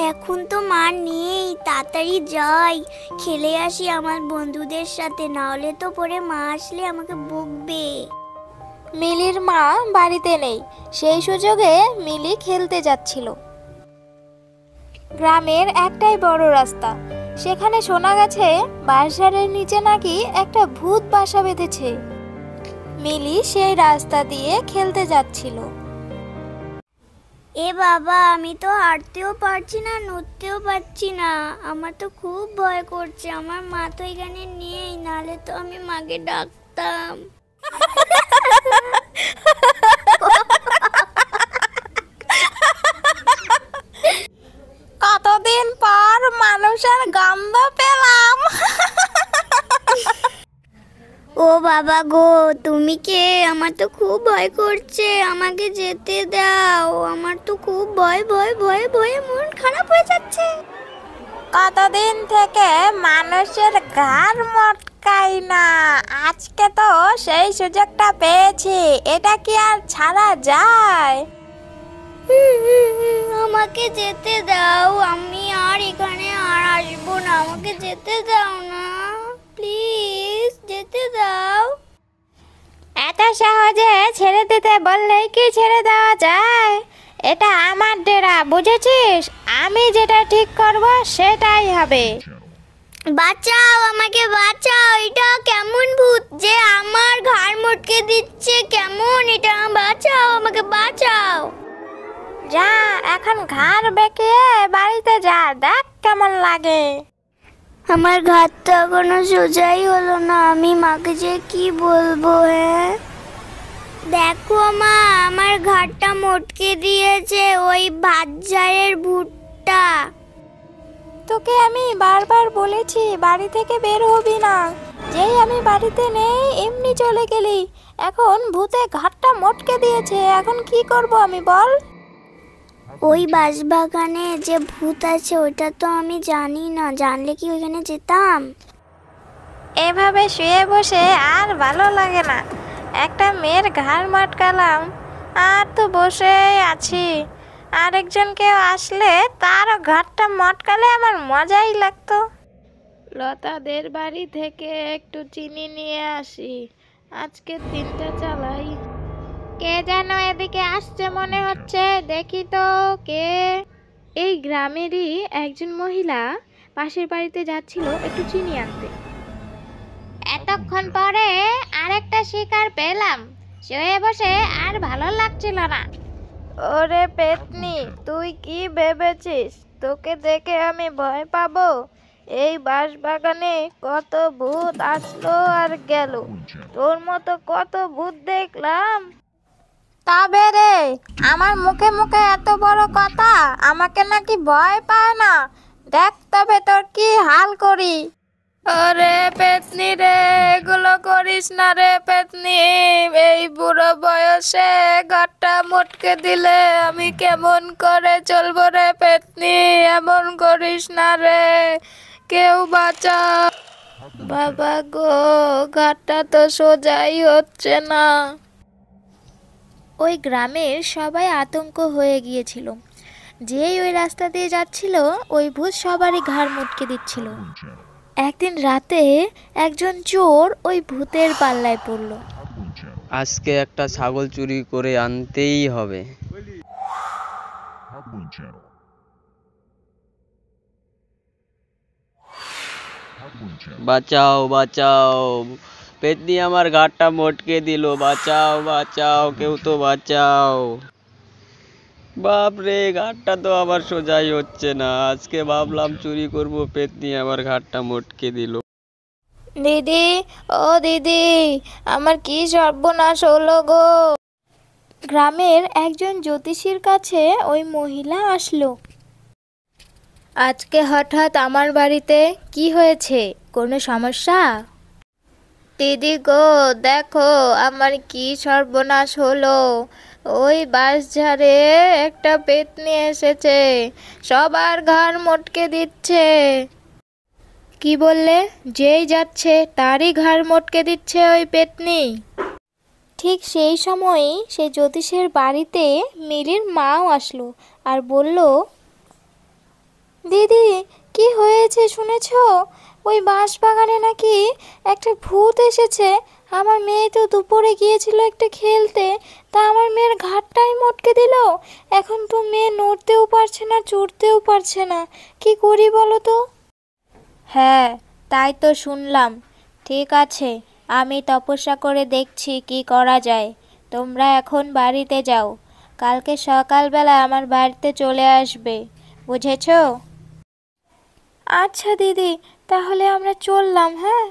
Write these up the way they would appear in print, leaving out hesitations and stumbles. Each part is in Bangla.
এখন তো মা নেই, তাড়াতাড়ি যাই, খেলে আসি আমার বন্ধুদের সাথে, না হলে তো পরে মা আসলে আমাকে বকবে। মিলির মা বাড়িতে নেই, সেই সুযোগে মিলি খেলতে যাচ্ছিল। গ্রামের একটাই বড় রাস্তা, সেখানে শোনা গেছে বাঁশঝাড়ের নিচে নাকি একটা ভূত বাসা বেঁধেছে। মিলি সেই রাস্তা দিয়ে খেলতে যাচ্ছিল। এ বাবা, আমি তো হাঁটতেও পারছি না, নড়তেও পারছি না, আমার তো খুব ভয় করছে। আমার মা তো এখানে নেই, নাহলে তো আমি মাকে ডাকতাম। কতদিন পর মানুষের গন্ধ পেলাম। ও বাবা গো, তুমি কে? আমার তো খুব ভয় করছে, আমাকে যেতে দাও। আমার তো খুব ভয় ভয় ভয়ে ভয়ে মন খারাপ হয়ে যাচ্ছে। কতদিন থেকে মানুষের ঘাড় মটকাই না, আজকে তো সেই সুযোগটা পেয়েছি, এটা কি আর ছাড়া যায়? আমাকে যেতে দাও, আমি আর এখানে আর আসবো না, আমাকে যেতে দাও না, প্লিজ যেতে দাও। এত সহজে ছেড়ে দিতে বললেই কি ছেড়ে দেওয়া যায়? এটা আমার ডেরা, বুঝেছিস? আমি যেটা ঠিক করব সেটাই হবে। বাঁচাও, আমাকে বাঁচাও, এটা কেমন ভূত যে আমার ঘাড় মটকে দিচ্ছে, কেমন এটা? বাঁচাও, আমাকে বাঁচাও। যা, এখন ঘাড় বেঁকিয়ে বাড়িতে যা, দেখ কেমন লাগে। আমার ঘাড়টা এখনো সোজাই হলো না, আমি মাকে যে কি বলবো? হ্যাঁ দেখো মা, আমার ঘাড়টা মটকে দিয়েছে ওই বাঁশঝাড়ের ভূতটা। তোকে আমি বারবার বলেছি বাড়ি থেকে বের হবি না, যেই আমি বাড়িতে নেই এমনি চলে গেলি। এখন ভূতে ঘাটটা মটকে দিয়েছে, এখন কি করব আমি বল? ওই বাঁশবাগানে যে ভূত আছে ওটা তো আমি জানি না, জানলে কি ওইখানে যেতাম? এভাবে শুয়ে বসে আর ভালো লাগে না, একটা মেয়ের ঘাড় মটকালাম আর তো বসে আছি, আরেকজন কেউ আসলে তারও ঘাড়টা মটকালে আমার মজাই লাগতো। লতাদের বাড়ি থেকে একটু চিনি নিয়ে আসি, আজকে দিনটা চালাই। কে যেন এদিকে আসছে মনে হচ্ছে, দেখি তো কে। এই গ্রামেরই একজন মহিলা পাশের বাড়িতে যাচ্ছিল একটু চিনি আনতে। এতক্ষণ পরে আরেকটা শিকার পেলাম, শুয়ে বসে আর ভালো লাগছিল না। ওরে পেতনি, তুই কি ভেবেছিস তোকে দেখে আমি ভয় পাবো? এই বাঁশবাগানে কত ভূত আসলো আর গেল, তোর মতো কত ভূত দেখলাম। তবে রে, আমার মুখে মুখে এত বড় কথা, আমাকে নাকি ভয় পায় না? দেখ তবে তোর কি হাল করি। আরে পেতনি রে, এগুলো করিস না রে পেতনি, এই বুড়ো বয়সে ঘাটটা মটকে দিলে আমি কেমন করে চলবো রে পেতনি, এমন করিস না রে, কেউ বাঁচা। বাবা গো, ঘাটটা তো সোজাই হচ্ছে না। ওই গ্রামের সবাই আতঙ্ক হয়ে গিয়েছিল, যেই ওই রাস্তা দিয়ে যাচ্ছিল ওই ভূত সবারই ঘাড় মটকে দিচ্ছিল। একদিন রাতে একজন চোর ওই ভূতের পাল্লায় পড়ল। আজকে একটা ছাগল চুরি করে আনতেই হবে। বাঁচাও বাঁচাও, পেতনি আমার ঘাড়টা মটকে দিল, বাঁচাও বাঁচাও, কেউ তো বাঁচাও। বাপ রে, ঘাড়টা তো আবার সোজাই হচ্ছে না, আজকে ভাবলাম চুরি করব, পেতনি আমার ঘাড়টা মটকে দিল। দিদি, ও দিদি, আমার কি সর্বনাশ হলো গো। গ্রামের একজন জ্যোতিষীর কাছে ওই মহিলা আসলো। আজকে হঠাৎ আমার বাড়িতে কি হয়েছে, কোনো সমস্যা? দিদি গো, দেখো আমার কি সর্বনাশ হলো, ওই বাঁশঝাড়ে একটা পেতনি এসেছে, সবার ঘাড় মটকে দিচ্ছে। কি বললে? যেই যাচ্ছে তারই ঘাড় মটকে দিচ্ছে ওই পেতনি? ঠিক সেই সময়ই সেই জ্যোতিষের বাড়িতে মিলির মাও আসলো আর বলল, দিদি, কি হয়েছে শুনেছো? ওই বাঁশ বাগানে নাকি একটা ভূত এসেছে। আমার মেয়ে তো দুপুরে গিয়েছিল একটা খেলতে, তা আমার মেয়ের ঘাড়টাই মটকে দিল। এখন তো মেয়ে নড়তেও পারছে না, চড়তেও পারছে না। কি করি বলো তো? হ্যাঁ, তাই তো শুনলাম। ঠিক আছে, আমি তপস্যা করে দেখছি কি করা যায়। তোমরা এখন বাড়িতে যাও, কালকে সকালবেলা আমার বাড়িতে চলে আসবে, বুঝেছো? আচ্ছা দিদি, তাহলে আমরা চললাম। হ্যাঁ,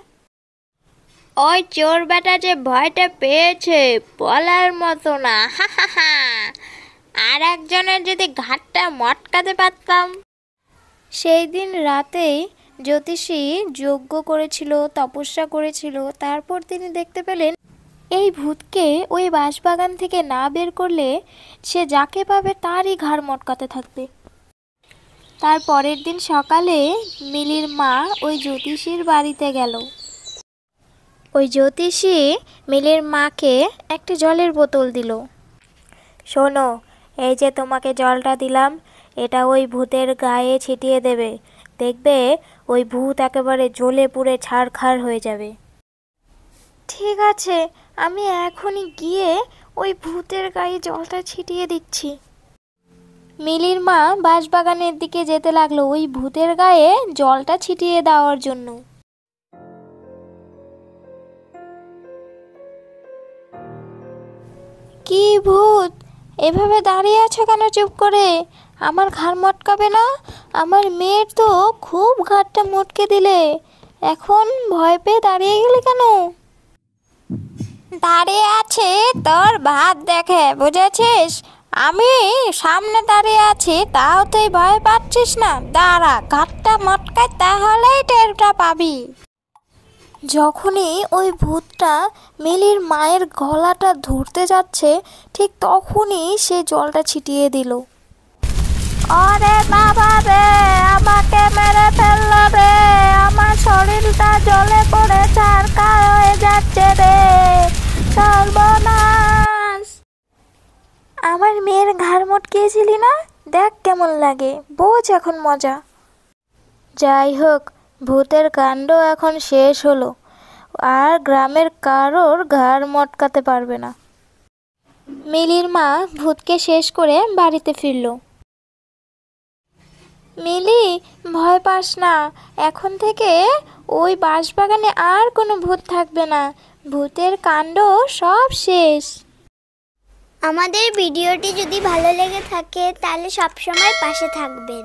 ওই চোর বেটা যে ভয়টা পেয়েছে বলার মতো না। আর একজনের যদি ঘাটটা মটকাতে পারতাম। সেই দিন রাতেই জ্যোতিষী যজ্ঞ করেছিল, তপস্যা করেছিল। তারপর তিনি দেখতে পেলেন এই ভূতকে ওই বাঁশবাগান থেকে না বের করলে সে যাকে পাবে তারই ঘাড় মটকাতে থাকবে। তার পরের দিন সকালে মিলির মা ওই জ্যোতিষীর বাড়িতে গেল। ওই জ্যোতিষী মিলির মাকে একটা জলের বোতল দিল। শোনো, এই যে তোমাকে জলটা দিলাম, এটা ওই ভূতের গায়ে ছিটিয়ে দেবে। দেখবে ওই ভূত একেবারে জ্বলে পুড়ে ছারখার হয়ে যাবে। ঠিক আছে, আমি এখনই গিয়ে ওই ভূতের গায়ে জলটা ছিটিয়ে দিচ্ছি। মিলির মা বাঁশবাগানের দিকে যেতে লাগলো ওই ভূতের গায়ে জলটা ছিটিয়ে দেওয়ার জন্য। কি ভূত, এভাবে দাঁড়িয়ে আছো কেন চুপ করে? আমার ঘাড় মটকাবে না? আমার মেয়ের তো খুব ঘাড়টা মটকে দিলে, এখন ভয় পেয়ে দাঁড়িয়ে গেলে কেন? দাঁড়িয়ে আছে তোর ভাত দেখে, বুঝেছিস? আমি সামনে দাঁড়িয়ে আছি, তাও তুই ভয় পাচ্ছিস না? দাঁড়া, ঘাটটা মটকায়, তাহলেই টেরটা পাবি। যখনই ওই ভূতটা মিলির মায়ের গলাটা ধরতে যাচ্ছে, ঠিক তখনই সে জলটা ছিটিয়ে দিল। আরে বাবা রে, আমাকে মেরে ফেললো রে, আমার শরীরটা জ্বলে পড়ে ছারখার হয়ে যাচ্ছে রে, সর্বনাশ! আমার মেয়ের ঘাড় মটকিয়েছিলি না? দেখ কেমন লাগে, বোঝ এখন মজা। যাই হোক, ভূতের কাণ্ড এখন শেষ হলো, আর গ্রামের কারোর ঘাড় মটকাতে পারবে না। মিলির মা ভূতকে শেষ করে বাড়িতে ফিরল। মিলি, ভয় পাস না, এখন থেকে ওই বাঁশবাগানে আর কোনো ভূত থাকবে না। ভূতের কাণ্ড সব শেষ। আমাদের ভিডিওটি যদি ভালো লেগে থাকে তাহলে সবসময় পাশে থাকবেন।